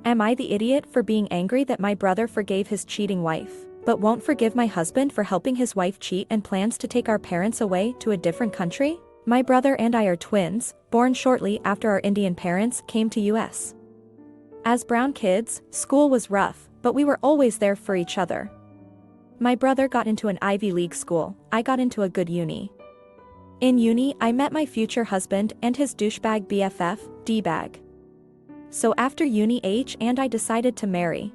Am I the idiot for being angry that my brother forgave his cheating wife, but won't forgive my husband for helping his wife cheat and plans to take our parents away to a different country? My brother and I are twins, born shortly after our Indian parents came to US. As brown kids, school was rough, but we were always there for each other. My brother got into an Ivy League school, I got into a good uni. In uni, I met my future husband and his douchebag BFF, D-bag. So after uni, H and I decided to marry.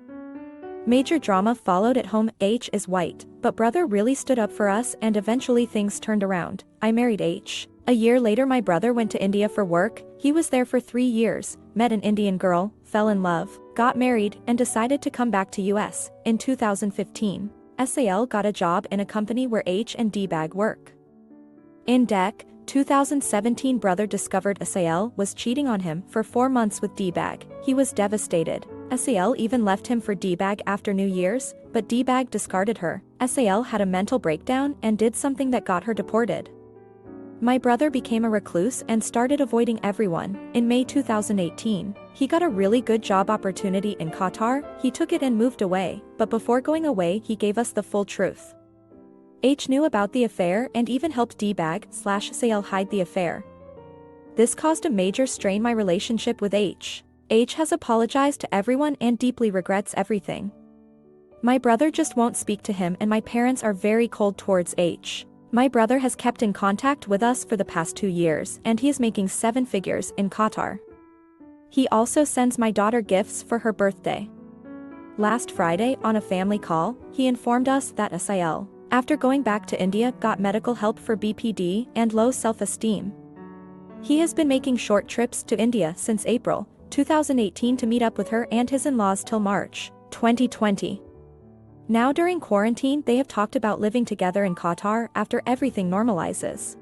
Major drama followed at home. H is white, but brother really stood up for us and eventually things turned around. I married H. A year later my brother went to India for work, he was there for 3 years, met an Indian girl, fell in love, got married, and decided to come back to US. In 2015, SAL got a job in a company where H and D-bag work. In 2017 brother discovered SAL was cheating on him for 4 months with D-bag. He was devastated. SAL even left him for D-bag after New Year's, but D-bag discarded her. SAL had a mental breakdown and did something that got her deported. My brother became a recluse and started avoiding everyone. In May 2018, he got a really good job opportunity in Qatar, he took it and moved away, but before going away he gave us the full truth. H knew about the affair and even helped D-bag/SAL hide the affair. This caused a major strain my relationship with H. H has apologized to everyone and deeply regrets everything. My brother just won't speak to him and my parents are very cold towards H. My brother has kept in contact with us for the past 2 years and he is making 7 figures in Qatar. He also sends my daughter gifts for her birthday. Last Friday on a family call, he informed us that SAL, after going back to India, got medical help for BPD and low self-esteem. He has been making short trips to India since April 2018 to meet up with her and his in-laws till March 2020. Now during quarantine they have talked about living together in Qatar after everything normalizes.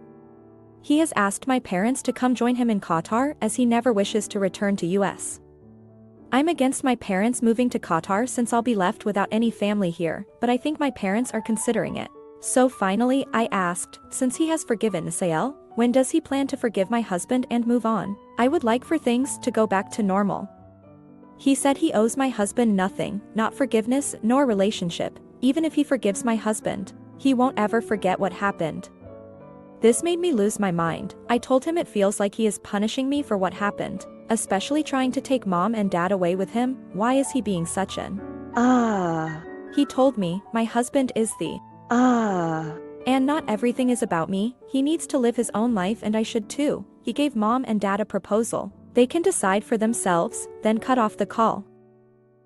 He has asked my parents to come join him in Qatar as he never wishes to return to US. I'm against my parents moving to Qatar since I'll be left without any family here, but I think my parents are considering it. So finally I asked, since he has forgiven SAL, when does he plan to forgive my husband and move on? I would like for things to go back to normal. He said he owes my husband nothing, not forgiveness nor relationship. Even if he forgives my husband, he won't ever forget what happened. This made me lose my mind. I told him it feels like he is punishing me for what happened, especially trying to take mom and dad away with him. Why is he being such an He told me, my husband is the and not everything is about me, he needs to live his own life and I should too. He gave mom and dad a proposal. They can decide for themselves, then cut off the call.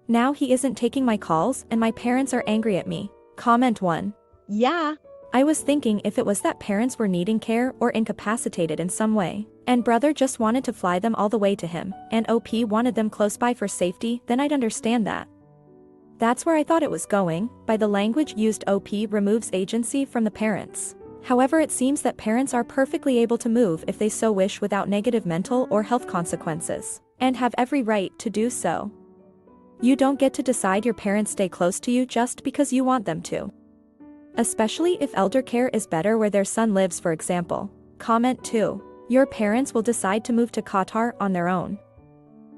Now he isn't taking my calls and my parents are angry at me. Comment 1. Yeah. I was thinking if it was that parents were needing care or incapacitated in some way, and brother just wanted to fly them all the way to him, and OP wanted them close by for safety, then I'd understand that. That's where I thought it was going. By the language used, OP removes agency from the parents. However, it seems that parents are perfectly able to move if they so wish without negative mental or health consequences, and have every right to do so. You don't get to decide your parents stay close to you just because you want them to. Especially if elder care is better where their son lives, for example. Comment 2. Your parents will decide to move to Qatar on their own.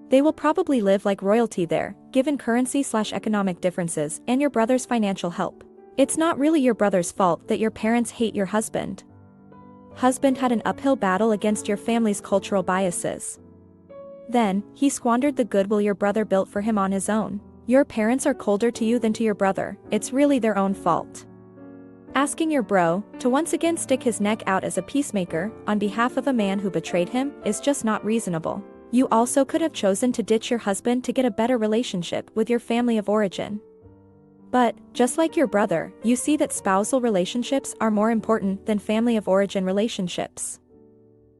They will probably live like royalty there, given currency/economic differences and your brother's financial help. It's not really your brother's fault that your parents hate your husband. Husband had an uphill battle against your family's cultural biases. Then, he squandered the goodwill your brother built for him on his own. Your parents are colder to you than to your brother, it's really their own fault. Asking your bro to once again stick his neck out as a peacemaker on behalf of a man who betrayed him is just not reasonable. You also could have chosen to ditch your husband to get a better relationship with your family of origin. But, just like your brother, you see that spousal relationships are more important than family of origin relationships.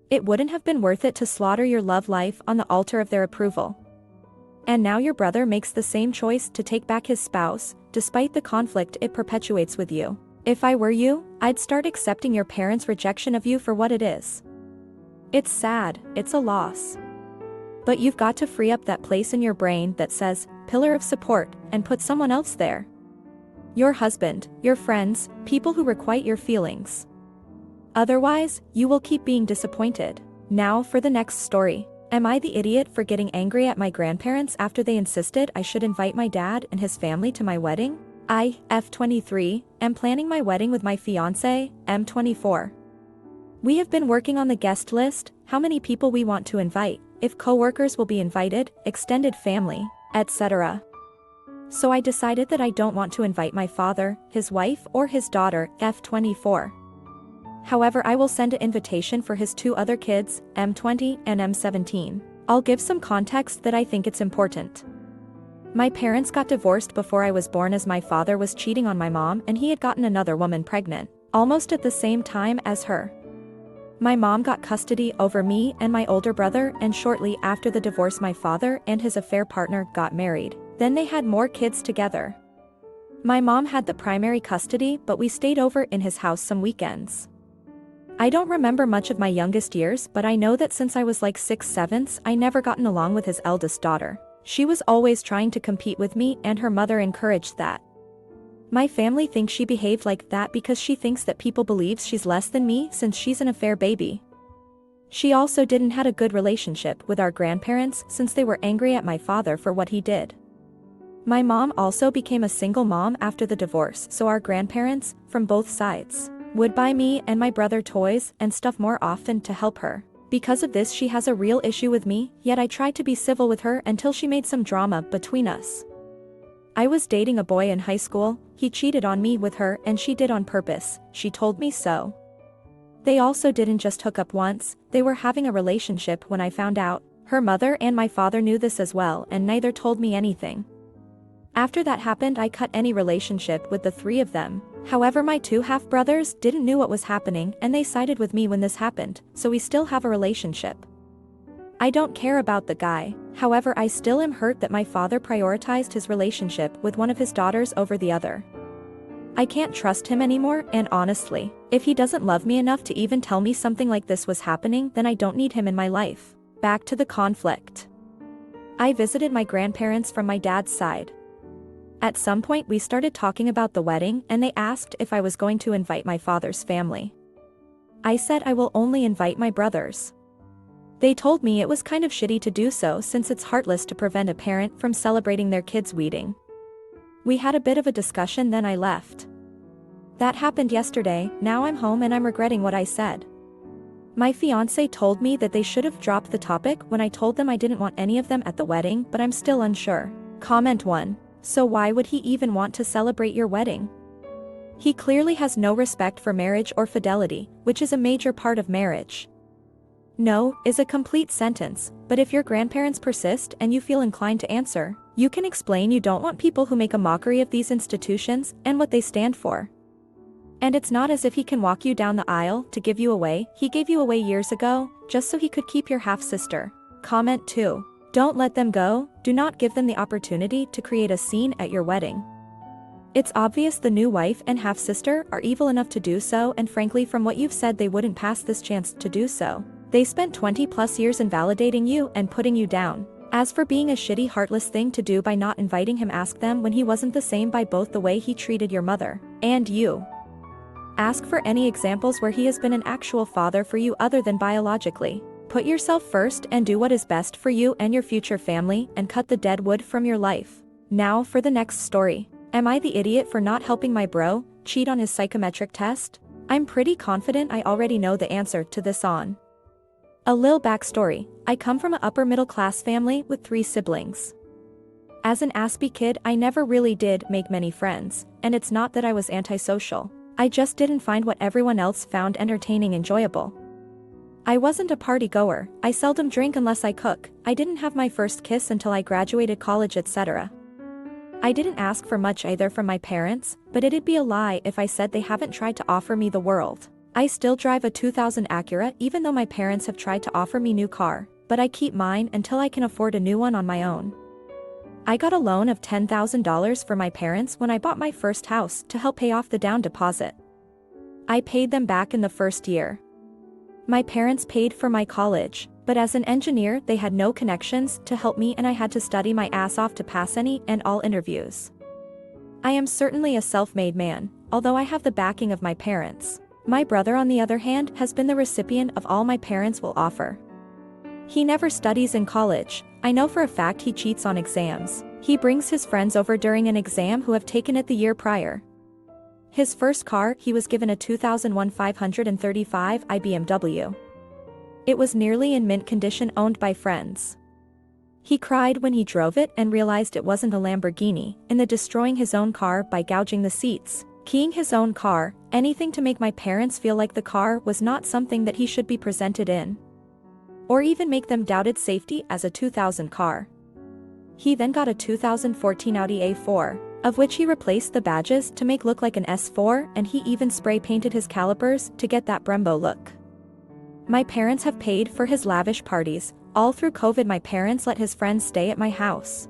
It wouldn't have been worth it to slaughter your love life on the altar of their approval. And now your brother makes the same choice to take back his spouse, despite the conflict it perpetuates with you. If I were you, I'd start accepting your parents' rejection of you for what it is. It's sad, it's a loss. But you've got to free up that place in your brain that says, pillar of support, and put someone else there. Your husband, your friends, people who requite your feelings. Otherwise, you will keep being disappointed. Now for the next story. Am I the idiot for getting angry at my grandparents after they insisted I should invite my dad and his family to my wedding? I, F23, am planning my wedding with my fiancé, M24. We have been working on the guest list, how many people we want to invite, if coworkers will be invited, extended family, etc. So I decided that I don't want to invite my father, his wife or his daughter, F24. However, I will send an invitation for his two other kids, M20 and M17. I'll give some context that I think it's important. My parents got divorced before I was born as my father was cheating on my mom and he had gotten another woman pregnant, almost at the same time as her. My mom got custody over me and my older brother, and shortly after the divorce my father and his affair partner got married. Then they had more kids together. My mom had the primary custody, but we stayed over in his house some weekends. I don't remember much of my youngest years, but I know that since I was like 6/7, I never gotten along with his eldest daughter. She was always trying to compete with me and her mother encouraged that. My family thinks she behaved like that because she thinks that people believes she's less than me since she's an affair baby. She also didn't had a good relationship with our grandparents since they were angry at my father for what he did. My mom also became a single mom after the divorce, so our grandparents, from both sides, would buy me and my brother toys and stuff more often to help her. Because of this she has a real issue with me, yet I tried to be civil with her until she made some drama between us. I was dating a boy in high school, he cheated on me with her and she did on purpose, she told me so. They also didn't just hook up once, they were having a relationship when I found out. Her mother and my father knew this as well and neither told me anything. After that happened I cut any relationship with the three of them. However, my two half-brothers didn't know what was happening and they sided with me when this happened, so we still have a relationship. I don't care about the guy, however I still am hurt that my father prioritized his relationship with one of his daughters over the other. I can't trust him anymore, and honestly, if he doesn't love me enough to even tell me something like this was happening, then I don't need him in my life. Back to the conflict. I visited my grandparents from my dad's side. At some point we started talking about the wedding and they asked if I was going to invite my father's family. I said I will only invite my brothers. They told me it was kind of shitty to do so since it's heartless to prevent a parent from celebrating their kid's wedding. We had a bit of a discussion, then I left. That happened yesterday, now I'm home and I'm regretting what I said. My fiancé told me that they should have dropped the topic when I told them I didn't want any of them at the wedding, but I'm still unsure. Comment 1. So why would he even want to celebrate your wedding? He clearly has no respect for marriage or fidelity, which is a major part of marriage. No is a complete sentence, but if your grandparents persist and you feel inclined to answer, you can explain you don't want people who make a mockery of these institutions and what they stand for. And it's not as if he can walk you down the aisle to give you away, he gave you away years ago, just so he could keep your half-sister. Comment 2. Don't let them go, do not give them the opportunity to create a scene at your wedding. It's obvious the new wife and half-sister are evil enough to do so, and frankly from what you've said they wouldn't pass this chance to do so. They spent 20+ years invalidating you and putting you down. As for being a shitty heartless thing to do by not inviting him, ask them when he wasn't the same by both the way he treated your mother and you. Ask for any examples where he has been an actual father for you other than biologically. Put yourself first and do what is best for you and your future family and cut the dead wood from your life. Now for the next story. Am I the idiot for not helping my bro cheat on his psychometric test? I'm pretty confident I already know the answer to this on. A lil backstory, I come from an upper middle class family with 3 siblings. As an aspie kid I never really did make many friends, and it's not that I was antisocial. I just didn't find what everyone else found entertaining enjoyable. I wasn't a party goer, I seldom drink unless I cook, I didn't have my first kiss until I graduated college, etc. I didn't ask for much either from my parents, but it'd be a lie if I said they haven't tried to offer me the world. I still drive a 2000 Acura even though my parents have tried to offer me new car, but I keep mine until I can afford a new one on my own. I got a loan of $10,000 for my parents when I bought my first house to help pay off the down deposit. I paid them back in the first year. My parents paid for my college, but as an engineer they had no connections to help me and I had to study my ass off to pass any and all interviews. I am certainly a self-made man, although I have the backing of my parents. My brother on the other hand has been the recipient of all my parents will offer. He never studies in college. I know for a fact he cheats on exams. He brings his friends over during an exam who have taken it the year prior. His first car, he was given a 2001 535i BMW. It was nearly in mint condition, owned by friends. He cried when he drove it and realized it wasn't a Lamborghini, in the destroying his own car by gouging the seats, keying his own car, anything to make my parents feel like the car was not something that he should be presented in. Or even make them doubt its safety as a 2000 car. He then got a 2014 Audi A4, of which he replaced the badges to make look like an S4, and he even spray painted his calipers to get that Brembo look. My parents have paid for his lavish parties. All through COVID my parents let his friends stay at my house.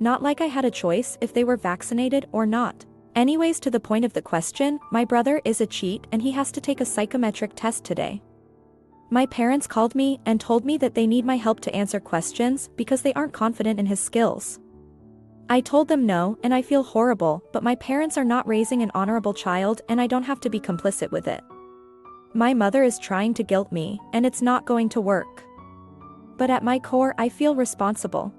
Not like I had a choice if they were vaccinated or not. Anyways, to the point of the question, my brother is a cheat and he has to take a psychometric test today. My parents called me and told me that they need my help to answer questions because they aren't confident in his skills. I told them no, and I feel horrible, but my parents are not raising an honorable child and I don't have to be complicit with it. My mother is trying to guilt me, and it's not going to work. But at my core I feel responsible.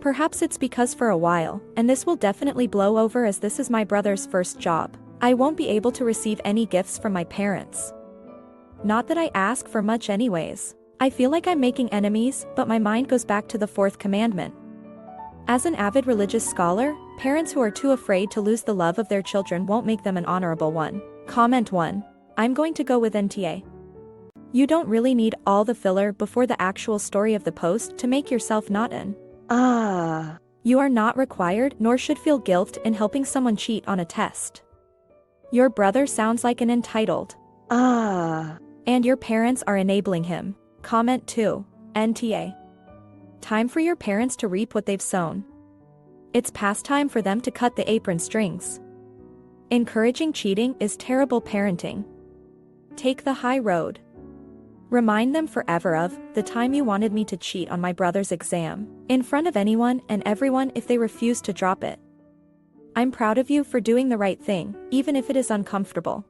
Perhaps it's because for a while, and this will definitely blow over as this is my brother's first job, I won't be able to receive any gifts from my parents. Not that I ask for much anyways. I feel like I'm making enemies, but my mind goes back to the fourth commandment. As an avid religious scholar, parents who are too afraid to lose the love of their children won't make them an honorable one. Comment 1. I'm going to go with NTA. You don't really need all the filler before the actual story of the post to make yourself not an You are not required nor should feel guilt in helping someone cheat on a test. Your brother sounds like an entitled and your parents are enabling him. Comment 2. NTA. Time for your parents to reap what they've sown. It's past time for them to cut the apron strings. Encouraging cheating is terrible parenting. Take the high road. Remind them forever of the time you wanted me to cheat on my brother's exam, in front of anyone and everyone if they refuse to drop it. I'm proud of you for doing the right thing, even if it is uncomfortable.